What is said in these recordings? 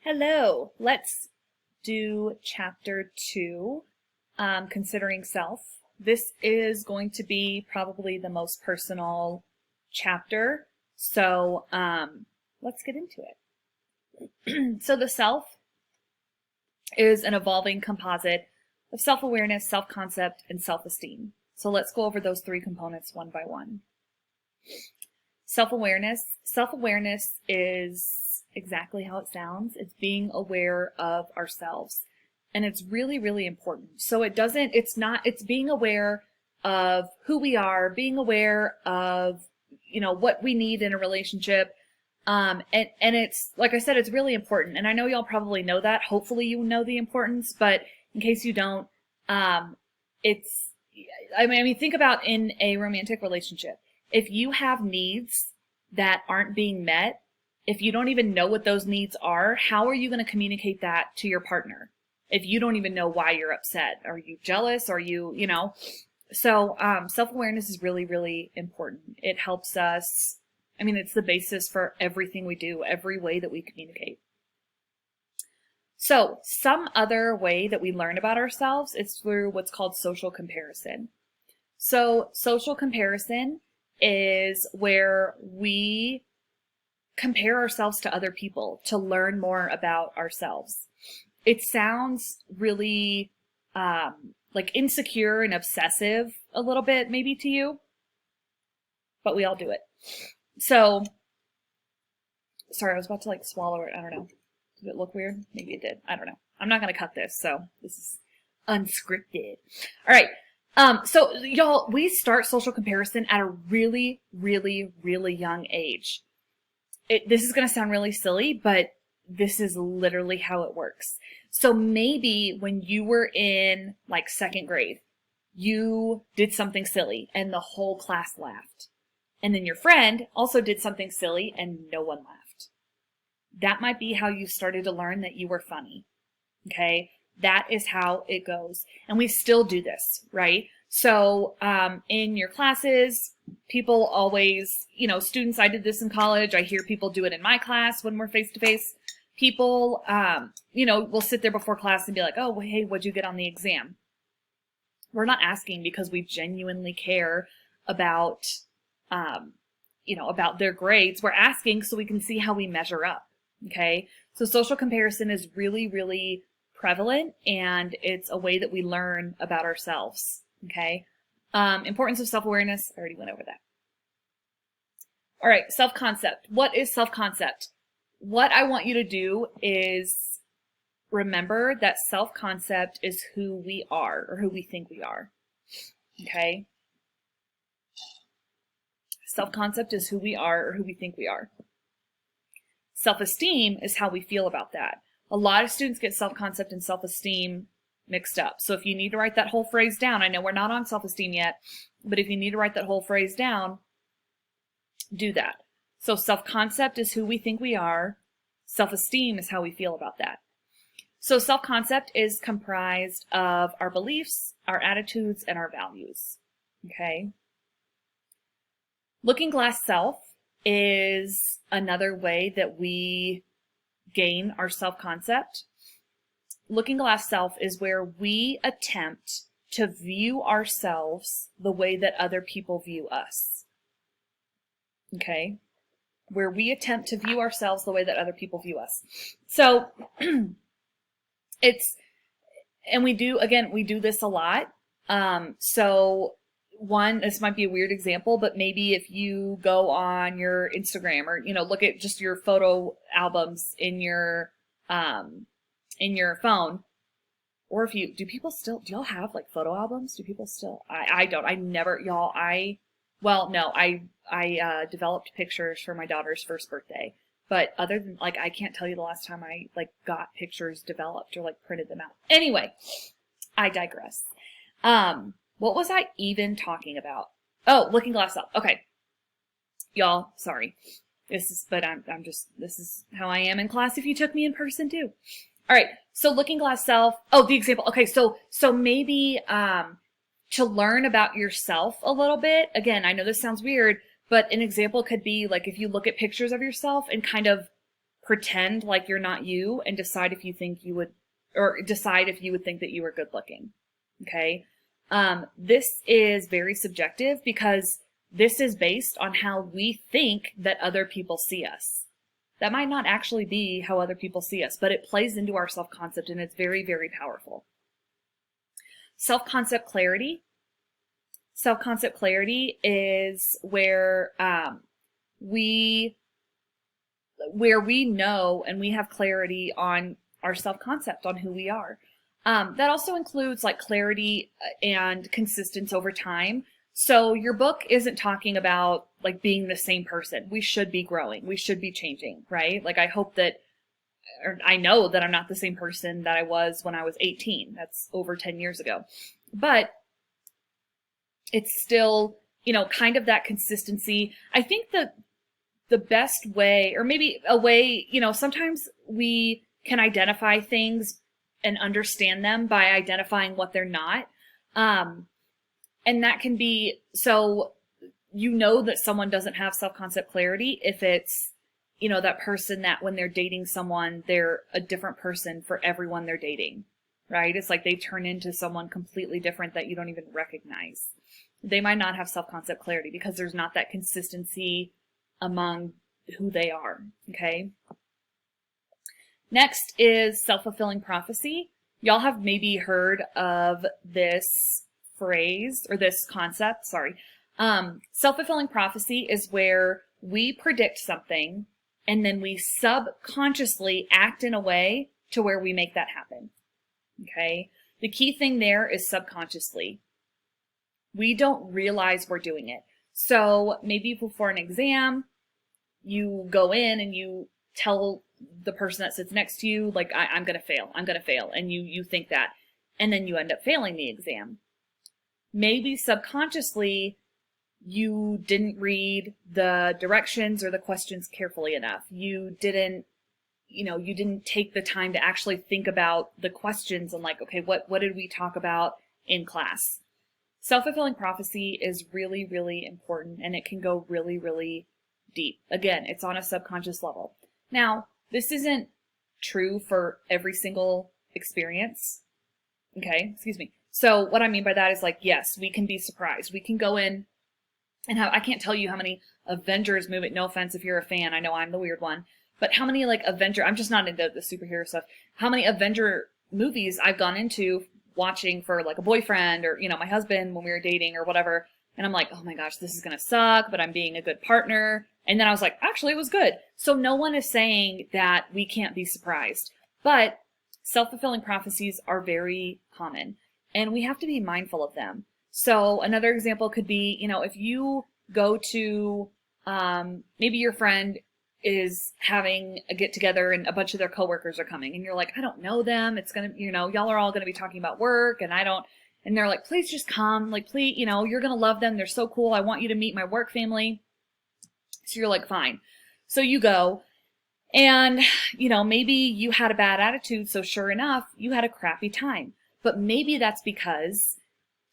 Hello, let's do chapter 2, considering self. This is going to be probably the most personal chapter, so let's get into it. So the self is an evolving composite of self-awareness, self-concept, and self-esteem. So let's go over those three components one by one. Self-awareness. Self-awareness is exactly how it sounds. It's being aware of ourselves. And it's really, really important. So it's being aware of who we are, being aware of, what we need in a relationship. And it's, like I said, it's really important. And I know y'all probably know that. Hopefully you know the importance, but in case you don't, think about in a romantic relationship. If you have needs that aren't being met, if you don't even know what those needs are, how are you going to communicate that to your partner? If you don't even know why you're upset, are you jealous? Are you, So self-awareness is really, really important. It helps us. It's the basis for everything we do, every way that we communicate. So some other way that we learn about ourselves is through what's called social comparison. So social comparison is where we compare ourselves to other people to learn more about ourselves. It sounds really like insecure and obsessive a little bit maybe to you, but we all do it. So, sorry, I was about to swallow it. I don't know. Did it look weird? Maybe it did. I don't know. I'm not going to cut this, so this is unscripted. All right. So y'all, we start social comparison at a really, really, really young age. This is going to sound really silly, but this is literally how it works. So maybe when you were in second grade, you did something silly and the whole class laughed. And then your friend also did something silly and no one laughed. That might be how you started to learn that you were funny. Okay? That is how it goes. And we still do this, right? So in your classes, people always, students, I did this in college. I hear people do it in my class when we're face-to-face. People, will sit there before class and be like, oh, hey, what'd you get on the exam? We're not asking because we genuinely care about, about their grades. We're asking so we can see how we measure up, okay? So social comparison is really, really prevalent, and it's a way that we learn about ourselves, okay? Importance of self-awareness, I already went over that. All right, self-concept. What is self-concept? What I want you to do is remember that self-concept is who we are, or who we think we are, okay? Self-concept is who we are, or who we think we are. Self-esteem is how we feel about that. A lot of students get self-concept and self-esteem mixed up. So if you need to write that whole phrase down, I know we're not on self-esteem yet, but if you need to write that whole phrase down, do that. So self-concept is who we think we are. Self-esteem is how we feel about that. So self-concept is comprised of our beliefs, our attitudes, and our values. Okay? Looking glass self is another way that we gain our self-concept. Looking glass self is where we attempt to view ourselves the way that other people view us. Okay? Where we attempt to view ourselves the way that other people view us. So, we do this a lot. This might be a weird example, but maybe if you go on your Instagram or, look at just your photo albums in your phone, or do y'all have photo albums? Do people still, I don't, I never, y'all, I developed pictures for my daughter's first birthday, but other than I can't tell you the last time I got pictures developed or printed them out. Anyway, I digress. What was I even talking about? Oh, looking glass up. Okay. Y'all, sorry. This is how I am in class if you took me in person too. All right. So looking glass self. Oh, the example. Okay. So maybe, to learn about yourself a little bit. Again, I know this sounds weird, but an example could be if you look at pictures of yourself and kind of pretend like you're not you and decide if you think you would, or decide if you would think that you were good looking. Okay. This is very subjective because this is based on how we think that other people see us. That might not actually be how other people see us, but it plays into our self-concept and it's very, very powerful. Self-concept clarity. Self-concept clarity is where we know and we have clarity on our self-concept, on who we are. That also includes like clarity and consistency over time. So your book isn't talking about like being the same person. We should be growing. We should be changing, right? Like I hope that, or I know that I'm not the same person that I was when I was 18. That's over 10 years ago. But it's still, you know, kind of that consistency. I think that the best way, or maybe a way, you know, sometimes we can identify things and understand them by identifying what they're not. And that can be, so you know that someone doesn't have self-concept clarity if it's, you know, that person that when they're dating someone, they're a different person for everyone they're dating, right? It's like they turn into someone completely different that you don't even recognize. They might not have self-concept clarity because there's not that consistency among who they are, okay? Next is self-fulfilling prophecy. Y'all have maybe heard of this phrase or this concept, sorry. Self-fulfilling prophecy is where we predict something and then we subconsciously act in a way to where we make that happen, okay? The key thing there is subconsciously. We don't realize we're doing it. So maybe before an exam, you go in and you tell the person that sits next to you, like, I'm going to fail. I'm going to fail. And you think that. And then you end up failing the exam. Maybe subconsciously, you didn't read the directions or the questions carefully enough. You didn't, you know, you didn't take the time to actually think about the questions and like, okay, what did we talk about in class? Self-fulfilling prophecy is really, really important and it can go really, really deep. Again, it's on a subconscious level. Now, this isn't true for every single experience. Okay, excuse me. So what I mean by that is like, yes, we can be surprised. We can go in and have, I can't tell you how many Avengers movies, no offense if you're a fan, I know I'm the weird one, but how many like Avenger, I'm just not into the superhero stuff, how many Avenger movies I've gone into watching for like a boyfriend or, you know, my husband when we were dating or whatever. And I'm like, oh my gosh, this is going to suck, but I'm being a good partner. And then I was like, actually, it was good. So no one is saying that we can't be surprised, but self-fulfilling prophecies are very common and we have to be mindful of them. So another example could be, you know, if you go to, maybe your friend is having a get together and a bunch of their coworkers are coming and you're like, I don't know them. It's going to, you know, y'all are all going to be talking about work and and they're like, please just come. Like, please, you know, you're going to love them. They're so cool. I want you to meet my work family. So you're like, fine. So you go and, you know, maybe you had a bad attitude. So sure enough, you had a crappy time, but maybe that's because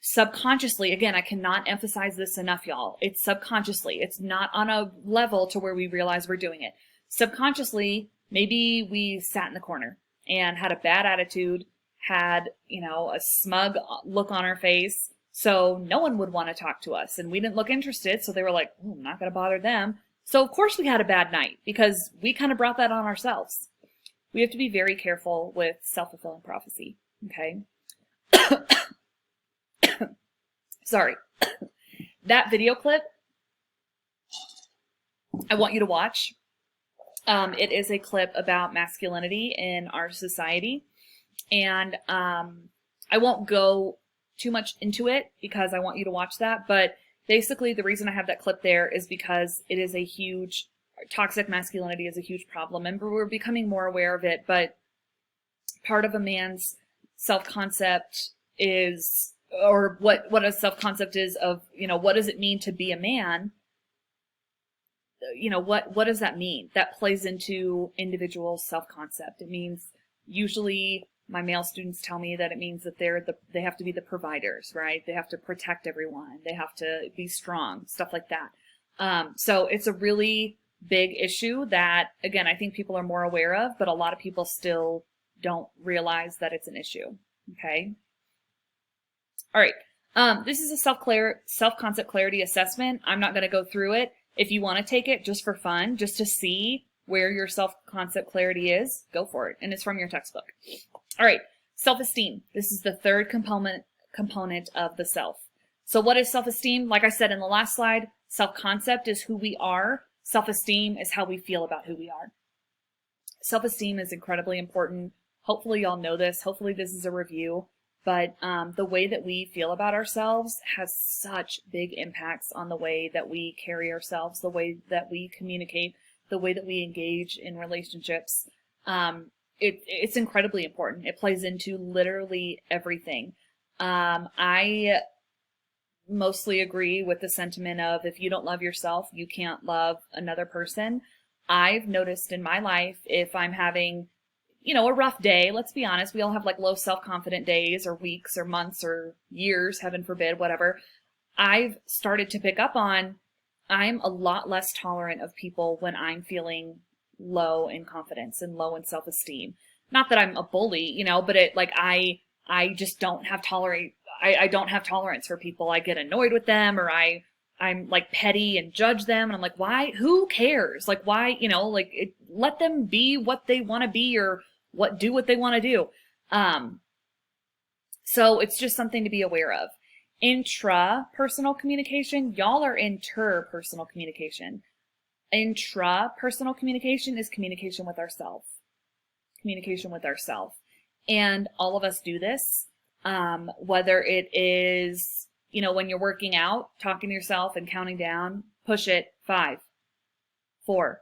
subconsciously, again, I cannot emphasize this enough, y'all. It's subconsciously. It's not on a level to where we realize we're doing it. Subconsciously, maybe we sat in the corner and had a bad attitude, had, you know, a smug look on our face. So no one would want to talk to us and we didn't look interested. So they were like, I'm not going to bother them. So of course we had a bad night because we kind of brought that on ourselves. We have to be very careful with self-fulfilling prophecy. Okay. Sorry. That video clip, I want you to watch. It is a clip about masculinity in our society. And I won't go too much into it because I want you to watch that. But basically the reason I have that clip there is because it is a huge, toxic masculinity is a huge problem. And we're becoming more aware of it. But part of a man's self-concept is, or what a self-concept is of, you know, what does it mean to be a man? You know, what does that mean? That plays into individual self-concept. It means, usually my male students tell me that it means that they have to be the providers, right? They have to protect everyone. They have to be strong, stuff like that. So it's a really big issue that, again, I think people are more aware of, but a lot of people still don't realize that it's an issue. Okay. All right. This is a self-concept clarity assessment. I'm not going to go through it. If you want to take it just for fun, just to see where your self-concept clarity is, go for it. And it's from your textbook. All right. Self-esteem. This is the third component of the self. So what is self-esteem? Like I said in the last slide, self-concept is who we are. Self-esteem is how we feel about who we are. Self-esteem is incredibly important. Hopefully y'all know this. Hopefully this is a review. But the way that we feel about ourselves has such big impacts on the way that we carry ourselves, the way that we communicate, the way that we engage in relationships. It's incredibly important. It plays into literally everything. I mostly agree with the sentiment of if you don't love yourself, you can't love another person. I've noticed in my life, if I'm having, a rough day, let's be honest, we all have like low self-confident days or weeks or months or years, heaven forbid, whatever. I've started to pick up on, I'm a lot less tolerant of people when I'm feeling low in confidence and low in self-esteem. Not that I'm a bully, but I just don't have I don't have tolerance for people. I get annoyed with them, or I'm like petty and judge them. And I'm like, why? Who cares? Like, why, let them be what they want to be, or do what they want to do. So it's just something to be aware of. Intrapersonal communication, y'all are interpersonal communication. Intrapersonal communication is communication with ourselves. Communication with ourselves. And all of us do this. Whether it is, when you're working out, talking to yourself and counting down, push it, 5, 4,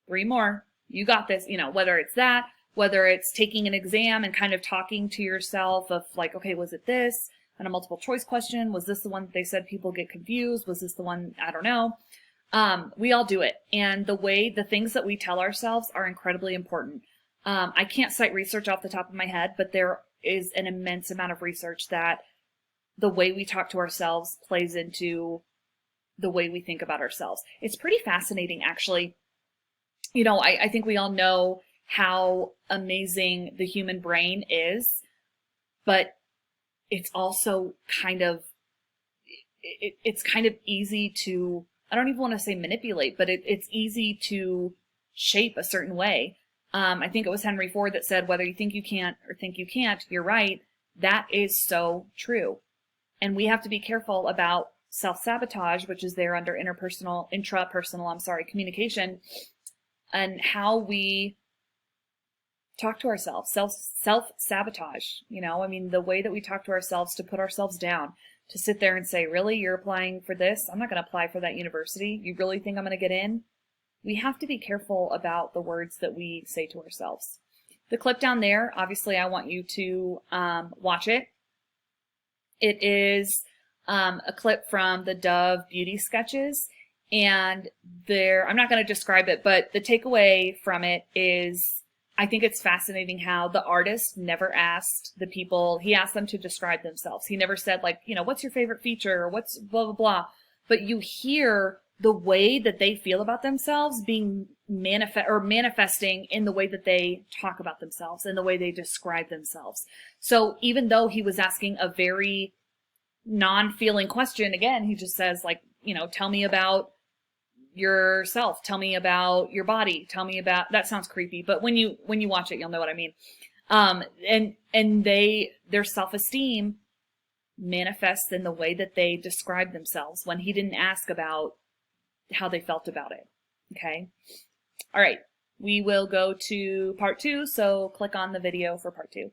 3 more, you got this, whether it's that, whether it's taking an exam and kind of talking to yourself of like, okay, was it this? And a multiple choice question, was this the one that they said people get confused? Was this the one? I don't know. We all do it. And the things that we tell ourselves are incredibly important. I can't cite research off the top of my head, but there is an immense amount of research that the way we talk to ourselves plays into the way we think about ourselves. It's pretty fascinating, actually. I think we all know how amazing the human brain is, but it's also it's kind of easy to, I don't even want to say manipulate, but it's easy to shape a certain way. I think it was Henry Ford that said, whether you think you can't or think you can't, you're right. That is so true. And we have to be careful about self-sabotage, which is there under intrapersonal, communication, and how we talk to ourselves. Self-sabotage, the way that we talk to ourselves to put ourselves down, to sit there and say, really, you're applying for this? I'm not going to apply for that university. You really think I'm going to get in? We have to be careful about the words that we say to ourselves. The clip down there, obviously I want you to watch it. It is a clip from the Dove Beauty Sketches, and I'm not going to describe it, but the takeaway from it is, I think it's fascinating how the artist never asked the people, he asked them to describe themselves. He never said like, what's your favorite feature, or what's blah, blah, blah. But you hear the way that they feel about themselves being manifesting in the way that they talk about themselves and the way they describe themselves. So even though he was asking a very non-feeling question, again, he just says like, tell me about yourself, tell me about your body, tell me about, that sounds creepy, but when you watch it, you'll know what I mean. And their self-esteem manifests in the way that they describe themselves when he didn't ask about how they felt about it. Okay. All right. We will go to part 2. So click on the video for part 2.